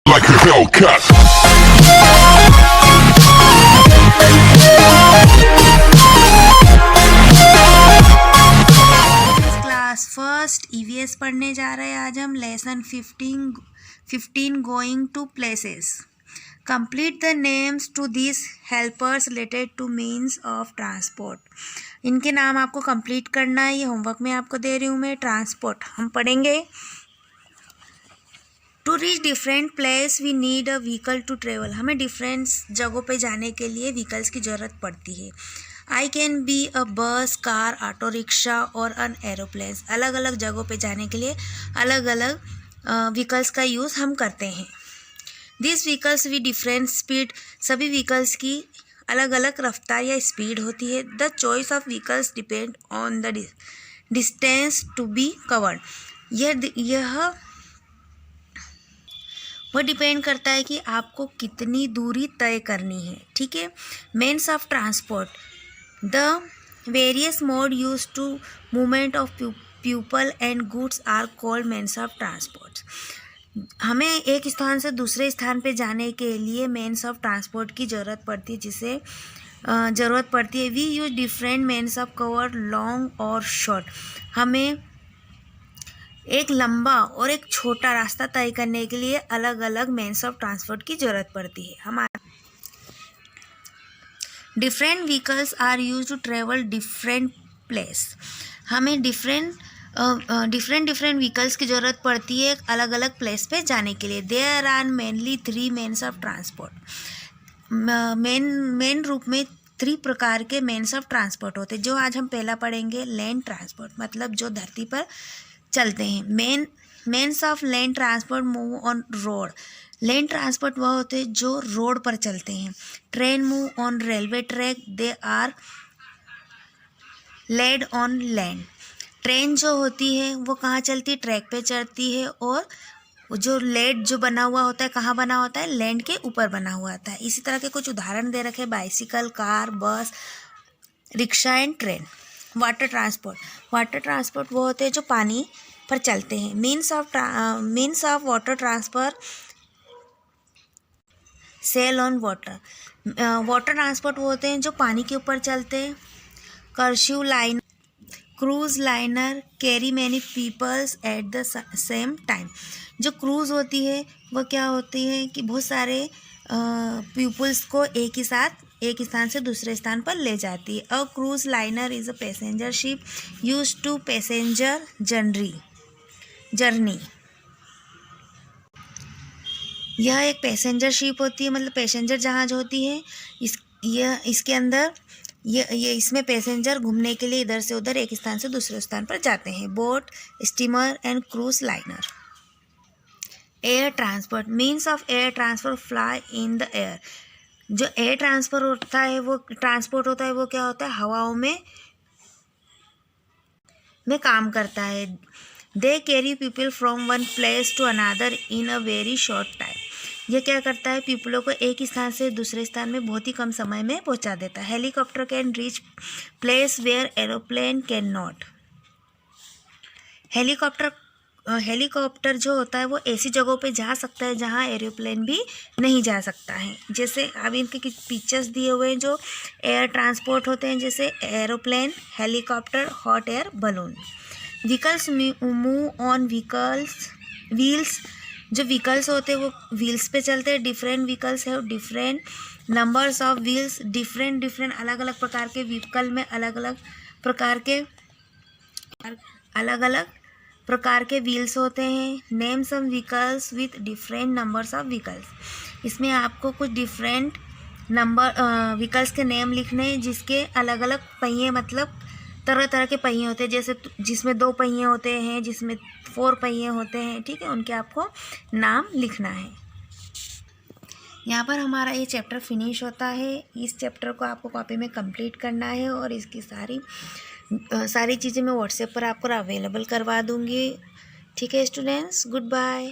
like a Hellcat. Class first EVS पढ़ने जा रहे हैं आज हम lesson 15 going to places. Complete the names to this helpers related to means of transport. इनके नाम आपको कंप्लीट करना है, ये होमवर्क में आपको दे रही हूँ मैं। ट्रांसपोर्ट हम पढ़ेंगे। To reach different place we need a vehicle to travel. हमें डिफरेंट जगहों पे जाने के लिए व्हीकल्स की ज़रूरत पड़ती है। आई कैन बी अ बस, कार, ऑटो रिक्शा और अन एरोप्लेन। अलग अलग जगहों पे जाने के लिए अलग अलग व्हीकल्स का यूज़ हम करते हैं। This vehicles we different speed. सभी व्हीकल्स की अलग अलग रफ्तार या स्पीड होती है। The choice of vehicles depend on the distance to be covered. यह वो डिपेंड करता है कि आपको कितनी दूरी तय करनी है। ठीक है। Means of transport. The various mode use to movement of people and goods are called means of transport. हमें एक स्थान से दूसरे स्थान पे जाने के लिए मेन्स ऑफ ट्रांसपोर्ट की ज़रूरत पड़ती है। We use different means of cover long और शॉर्ट। हमें एक लंबा और एक छोटा रास्ता तय करने के लिए अलग अलग मेन्स ऑफ ट्रांसपोर्ट की ज़रूरत पड़ती है। हमारा different vehicles are use to travel different place. हमें डिफरेंट व्हीकल्स की ज़रूरत पड़ती है अलग अलग प्लेस पे जाने के लिए। There are mainly 3 means of transport. Main रूप में 3 प्रकार के मेन्स ऑफ ट्रांसपोर्ट होते हैं, जो आज हम पहला पढ़ेंगे। लैंड ट्रांसपोर्ट, मतलब जो धरती पर चलते हैं। Means of land transport move on road. Land transport वह होते हैं जो रोड पर चलते हैं। Train move on railway track, they are laid on land. Train जो होती है वो कहाँ चलती है? ट्रैक पे चलती है। और जो लेड जो बना हुआ होता है कहाँ बना होता है? लैंड के ऊपर बना हुआ होता है। इसी तरह के कुछ उदाहरण दे रखे: bicycle, car, bus, rickshaw and train. Water transport वो होते हैं जो पानी पर चलते हैं। Means of water transfer, sail on water. Water transport वो होते हैं जो पानी के ऊपर चलते हैं। Cruise liner carry many peoples at the same time. जो क्रूज होती है वो क्या होती है कि बहुत सारे पीपल्स को एक ही साथ एक स्थान से दूसरे स्थान पर ले जाती है। A cruise liner is a passenger ship use to passenger journey. यह एक पैसेंजर शिप होती है, मतलब पैसेंजर जहाज होती है। इसके अंदर ये इसमें पैसेंजर घूमने के लिए इधर से उधर एक स्थान से दूसरे स्थान पर जाते हैं। Boat, steamer and cruise liner. Air transport. Means of air transfer fly in the air. जो एयर ट्रांसपोर्ट होता है वो क्या होता है? हवाओं में काम करता है। They carry people from one place to another in a very short time. ये क्या करता है? पीपलों को एक स्थान से दूसरे स्थान में बहुत ही कम समय में पहुंचा देता है। Helicopter can reach place where aeroplane can not. Helicopter जो होता है वो ऐसी जगहों पे जा सकता है जहाँ एरोप्लेन भी नहीं जा सकता है। जैसे अभी इनके कुछ पिक्चर्स दिए हुए हैं जो एयर ट्रांसपोर्ट होते हैं, जैसे aeroplane, helicopter, hot air balloon. Vehicles move on wheels. जो व्हीकल्स होते हैं वो व्हील्स पे चलते हैं। डिफरेंट व्हीकल्स है different numbers of wheels. Different अलग अलग प्रकार के व्हीकल में अलग अलग प्रकार के व्हील्स होते हैं। Name some vehicles with different numbers of vehicles. इसमें आपको कुछ डिफरेंट व्हीकल्स के नेम लिखने हैं जिसके अलग अलग पहिए, मतलब तरह तरह के पहिए होते हैं। जैसे जिसमें 2 पहिए होते हैं, जिसमें 4 पहिए होते हैं। ठीक है, उनके आपको नाम लिखना है। यहाँ पर हमारा ये चैप्टर फिनिश होता है। इस चैप्टर को आपको कॉपी में कंप्लीट करना है और इसकी सारी चीज़ें मैं व्हाट्सएप पर आपको अवेलेबल करवा दूँगी। ठीक है स्टूडेंट्स, गुड बाय।